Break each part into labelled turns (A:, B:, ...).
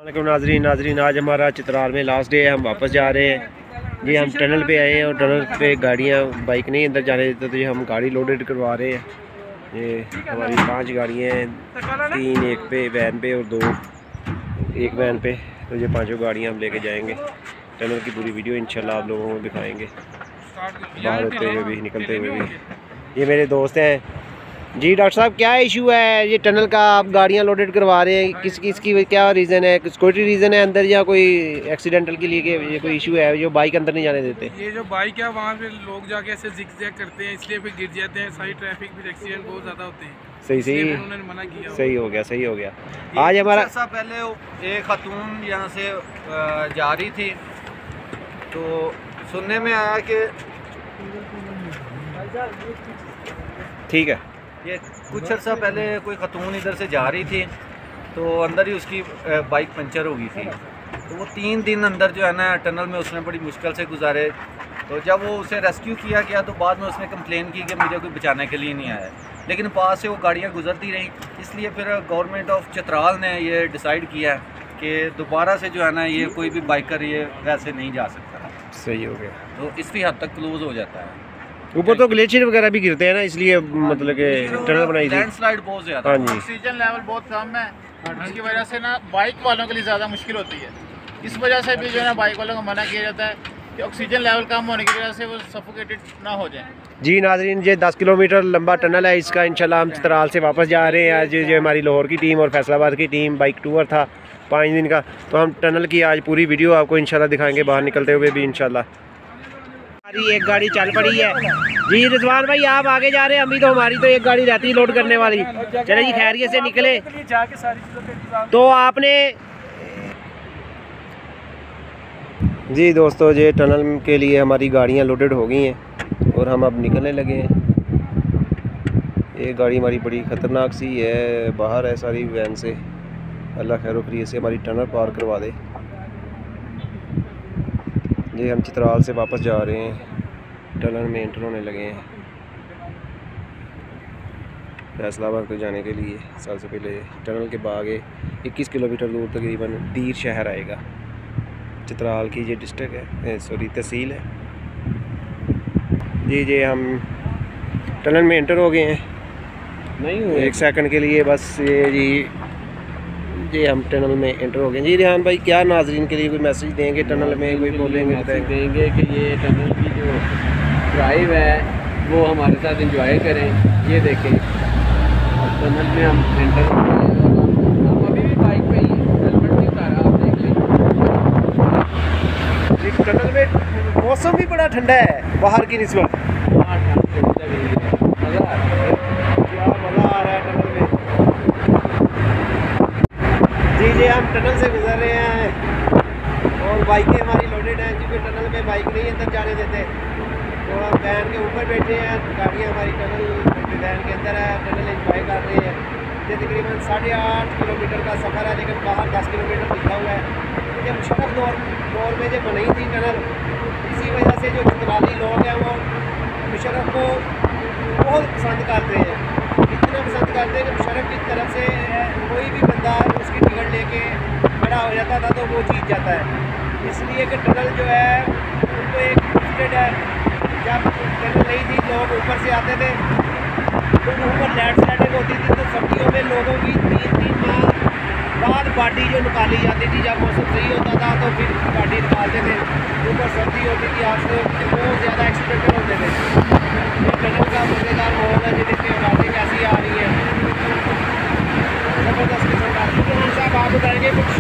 A: नाजरीन आज हमारा चित्राल में लास्ट डे है। हम वापस जा रहे हैं जी। हम टनल पे आए हैं और टनल पे गाड़ियाँ बाइक नहीं अंदर जाने देते, तो ये हम गाड़ी लोडेड करवा रहे हैं। ये हमारी 5 गाड़ियाँ हैं, 3 एक पे वैन पे और 2 एक वैन पे। तो ये 5 गाड़ियाँ हम लेके जाएंगे। टनल की पूरी वीडियो इंशाल्लाह आप लोगों को दिखाएंगे, बाहर होते हुए भी निकलते हुए भी। ये मेरे दोस्त हैं जी। डॉक्टर साहब क्या इशू है ये टनल का, आप गाड़ियाँ लोडेड करवा रहे हैं, किसकी क्या रीज़न है? सिक्योरिटी रीज़न है अंदर या कोई एक्सीडेंटल के लिए ये कोई इशू है जो बाइक अंदर नहीं जाने देते?
B: ये जो बाइक है वहाँ पे लोग जाके ऐसे जिग-जैग करते हैं, इसलिए फिर गिर जाते हैं। सारी ट्रैफिक फिर एक्सीडेंट बहुत ज़्यादा होते हैं।
A: सही
B: उन्होंने मना किया।
A: सही हो गया। आज हमारा
C: पहले एक खातून यहाँ से जा रही थी, तो सुनने में आया कि
A: ठीक है,
C: ये कुछ अर्सा पहले कोई खातून इधर से जा रही थी, तो अंदर ही उसकी बाइक पंचर हो गई थी। तो वो 3 दिन अंदर जो है ना टनल में उसने बड़ी मुश्किल से गुजारे। तो जब वो उसे रेस्क्यू किया गया तो बाद में उसने कंप्लेन की कि मुझे कोई बचाने के लिए नहीं आया, लेकिन पास से वो गाड़ियाँ गुजरती रहीं। इसलिए फिर गवर्नमेंट ऑफ चित्राल ने ये डिसाइड किया कि दोबारा से जो है ना ये कोई भी बाइकर ये वैसे नहीं जा सकता।
A: सही हो गया।
C: तो इसकी हद तक क्लोज हो जाता है।
A: ऊपर तो ग्लेशियर वगैरह भी गिरते हैं ना, इसलिए मतलब कि टनल बनाई थी।
C: लैंडस्लाइड बहुत ज़्यादा।
A: हाँ जी,
D: ऑक्सीजन लेवल बहुत कम है, इसकी वजह से ना बाइक वालों के लिए ज़्यादा मुश्किल होती है। इस वजह से भी जो है ना बाइक वालों को मना किया जाता है कि ऑक्सीजन लेवल कम होने की वजह से वो सफोकेटेड ना हो जाए। जी
A: नाजरीन ये 10 किलोमीटर लंबा टनल है इसका। इंशाल्लाह हम चित्राल से वापस जा रहे हैं। आज जो हमारी लाहौर की टीम और फैसलाबाद की टीम बाइक टूर था 5 दिन का, तो हम टनल की आज पूरी वीडियो आपको इंशाल्लाह दिखाएंगे बाहर निकलते हुए भी इंशाल्लाह। हमारी एक गाड़ी चल पड़ी है जी। रिजवान भाई आप आगे जा रहे हैं, अभी तो हमारी तो एक गाड़ी रहती है लोड करने वाली। चले जी खैरियत से निकले। तो आपने जी दोस्तों ये टनल के लिए हमारी गाड़ियाँ लोडेड हो गई हैं और हम अब निकलने लगे हैं। ये गाड़ी हमारी बड़ी ख़तरनाक सी है, बाहर है सारी वैन से। अल्लाह खैर खैरियत से हमारी टनल पार करवा दे। ये हम चित्राल से वापस जा रहे हैं, टनल में एंटर होने लगे हैं फैसलाबाद को जाने के लिए। सबसे पहले टनल के आगे 21 किलोमीटर दूर तकरीबन दीर शहर आएगा। चित्राल की ये डिस्ट्रिक्ट है, सॉरी तहसील है जी। ये हम टनल में एंटर हो गए हैं, नहीं हुए 1 सेकंड के लिए बस। ये हम टनल में एंटर हो गए जी। रेहान भाई क्या नाजरीन के लिए कोई मैसेज देंगे? टनल में कोई बोलेंगे?
E: देंगे कि ये टनल की जो ड्राइव है वो हमारे साथ एंजॉय करें। ये देखें टनल में हम एंटर हो गए हैं। हम अभी भी बाइक पे ही हेलमेट नहीं उतारा, आप देख लें।
A: टनल में मौसम भी बड़ा ठंडा है बाहर की निस्बत।
E: हाँ ठंड से मज़ा आ रहा है,
A: क्या मज़ा आ रहा है टनल में जी। हम टनल से गुजर रहे हैं और बाइकें हमारी लोडेड हैं क्योंकि टनल में बाइक नहीं अंदर जाने देते। तो हम वैन के ऊपर बैठे हैं, गाड़ियाँ हमारी टनल वैन के अंदर है, टनल एंजॉय कर रहे हैं। ये तकरीबन 8.5 किलोमीटर का सफ़र है, लेकिन बाहर 10 किलोमीटर लिखा हुआ है। ये मुशर्रफ दौर में जो बनाई थी टनल, इसी वजह से जो चित्राली लोग हैं वो मुशर्रफ को बहुत पसंद करते हैं। इतना पसंद करते हैं कि मुशर्रफ की तरफ से कोई भी बंदा उसकी टिकट लेके खड़ा हो जाता था तो वो जीत जाता है। इसलिए कि टनल जो है उनको एक लिमिटेड है। जब टनल नहीं थी लोग ऊपर से आते थे तो ऊपर लैंडस्लाइडिंग होती थी, तो सर्दियों में लोगों की 3-3 माह बाद गाड़ी जो निकाली जाती थी। जब मौसम सही होता था तो फिर गाड़ी निकालते थे, ऊपर सर्दी होती थी, आज से बहुत ज़्यादा एक्सीडेंट होते थे। ये टनल का मज़ेदार माहौल है जिसकी आवाज़ें कैसी आ रही हैं, ज़बरदस्त किस्म का। तो साहब आप बताएंगे कुछ?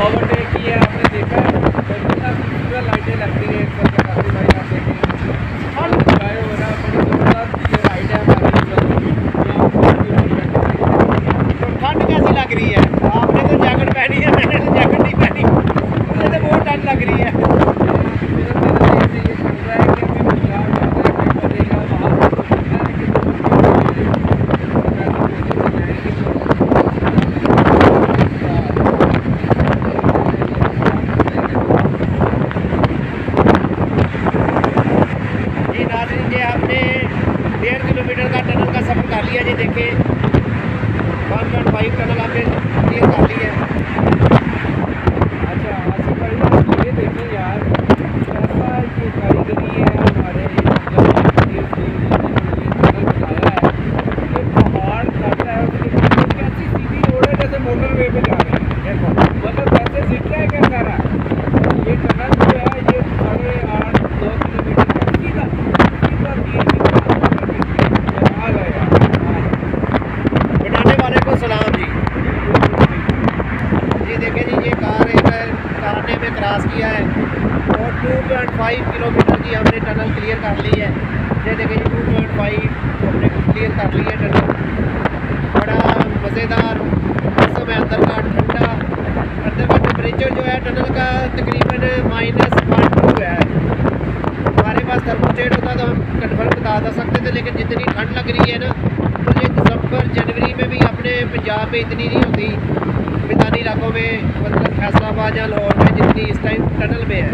E: ओवरटेक की है आपने देखा है, पूरा लाइटें लगती हैं एक तरफ काफ़ी भाई आप देखें एंजॉय हो रहा है। बड़ी ज़बरदस्त ये राइड है हमारी।
A: ठंड कैसी लग रही है? आपने तो जैकेट पहनी है, मैंने तो जैकेट नहीं पहनी, मुझे तो बहुत ठंड लग रही है। 1.5 टनल हमने क्लियर कर ली है।
E: अच्छा आसिफ भाई आप ये देखें यार, कैसा ये कारीगरी है हमारे ये टनल बनाया है, ये पहाड़ काटा है उसके नीचे कैसी सीधी रोड है जैसे मोटरवे पे जा रहे हैं। देखो मतलब वैसे जिट रहा है क्या सारा ये टनल जो है, ये 8.5-9 किलोमीटर का सीधा सीधा 3 किलोमीटर आ गया।
A: बनाने वाले को सलाम जी। ये देखें जी, ये कार ने में क्रॉस किया है और 2.5 किलोमीटर की हमने टनल क्लियर कर ली है। ये देखें जी 2.5 हमने क्लियर कर ली है टनल। बड़ा मज़ेदार मौसम है, अंदर का ठंडा, अंदर का टेम्परेचर जो है टनल का तकरीबन -1-2 है। हमारे पास थर्मोस्टेट होता तो हम कन्फर्म बता सकते थे, लेकिन जितनी ठंड लग रही है ना, तो ये दिसंबर जनवरी में भी अपने पंजाब में इतनी नहीं होती, मैदानी इलाकों में मतलब फैसलाबाद या लाहौर में जितनी इस टाइम टनल में है।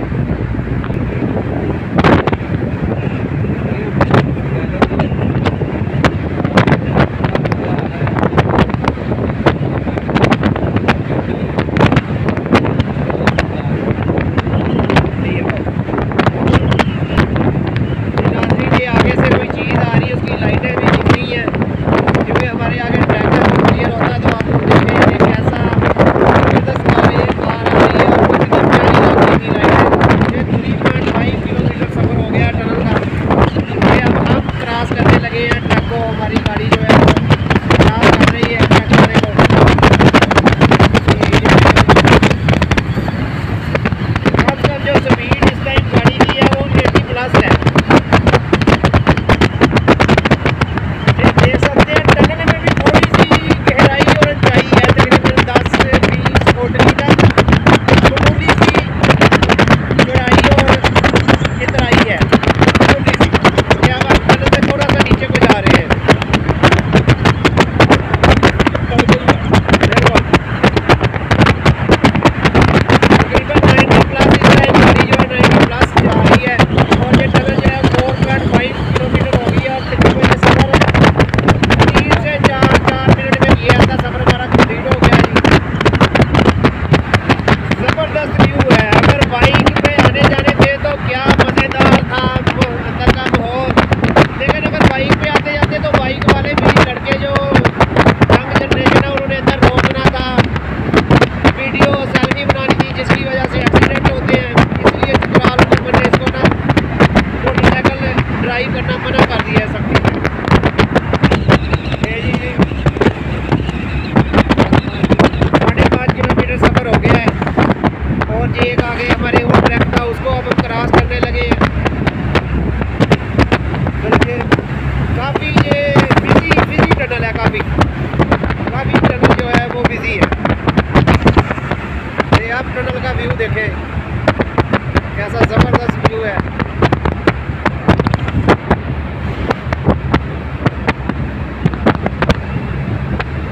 A: कैसा ज़बरदस्त व्यू है।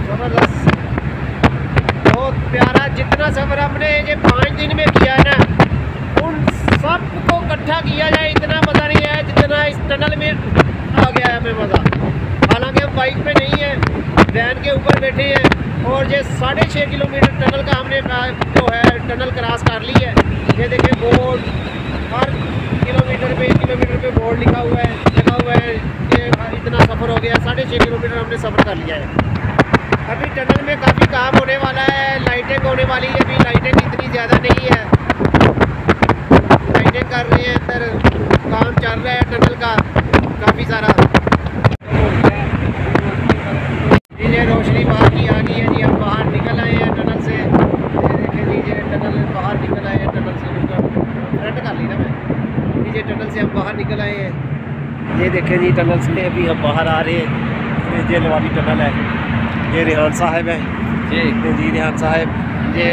A: ज़बरदस्त, बहुत प्यारा। जितना सफ़र हमने ये 5 दिन में किया है ना, उन सबको इकट्ठा किया जाए इतना मज़ा नहीं आया जितना इस टनल में आ गया है हमें मज़ा। हालांकि हम बाइक पे नहीं है, वैन के ऊपर बैठे हैं और ये 6.5 किलोमीटर टनल का हमने जो है टनल क्रॉस कर ली है। ये देखिए बोर्ड, हर किलोमीटर पे बोर्ड लगा हुआ है ये इतना सफ़र हो गया। 6.5 किलोमीटर हमने सफ़र कर लिया है। अभी टनल में काफ़ी काम होने वाला है, लाइटिंग होने वाली है। अभी लाइटिंग इतनी ज़्यादा नहीं है, लाइटिंग कर रहे हैं, अंदर काम चल रहा है टनल का काफ़ी सारा। ये रोशनी बाहर की आ गई है जी, हम बाहर निकल आए हैं टनल से। ये देखें लीजिए टनल बाहर निकल आए हैं टनल से, फ्रंट कर ली ना मैं। लीजिए टनल से हम बाहर निकल आए हैं। ये देखें जी टनल से अभी हम बाहर आ रहे हैं। ये वाली टनल है, ये रेहान साहब है जी रेहान साहब, ये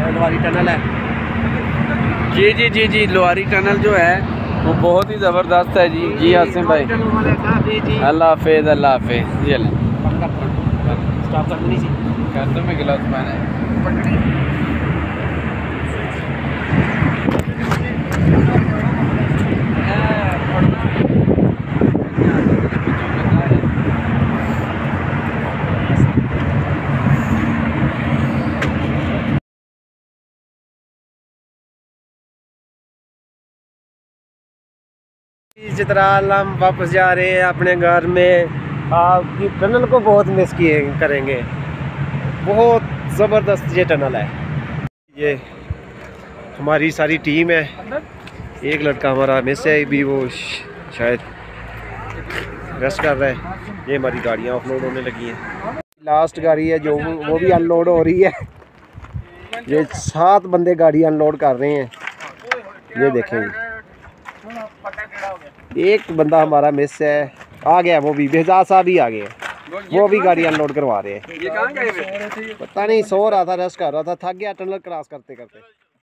A: अलवारी टनल है
E: जी लोहारी टनल जो है वो बहुत ही ज़बरदस्त है जी। जी आसिम भाई, अल्लाह हाफिज़, अल्लाह हाफिज़। जी
A: स्टॉप कर देनी चाहिए,
E: कर दो, मैं गिलास पाना है।
A: चित्राल हम वापस जा रहे हैं अपने घर में। आपकी टनल को बहुत मिस किए करेंगे, बहुत ज़बरदस्त ये टनल है। ये हमारी सारी टीम है, एक लड़का हमारा मिस है भी, वो शायद रेस्ट कर रहा है। ये हमारी गाड़ियाँ ऑफलोड होने लगी हैं। लास्ट गाड़ी है जो वो भी अनलोड हो रही है। ये 7 बंदे गाड़ी अनलोड कर रहे हैं, ये देखेंगे। एक बंदा हमारा मिस है, आ गया वो भी, बेहजाद साहब भी आ गए, वो भी गाड़ी अनलोड करवा रहे हैं।
E: ये कहाँ गए?
A: पता नहीं, सो रहा था, रेस्ट कर रहा था, थक गया टनल क्रॉस करते करते।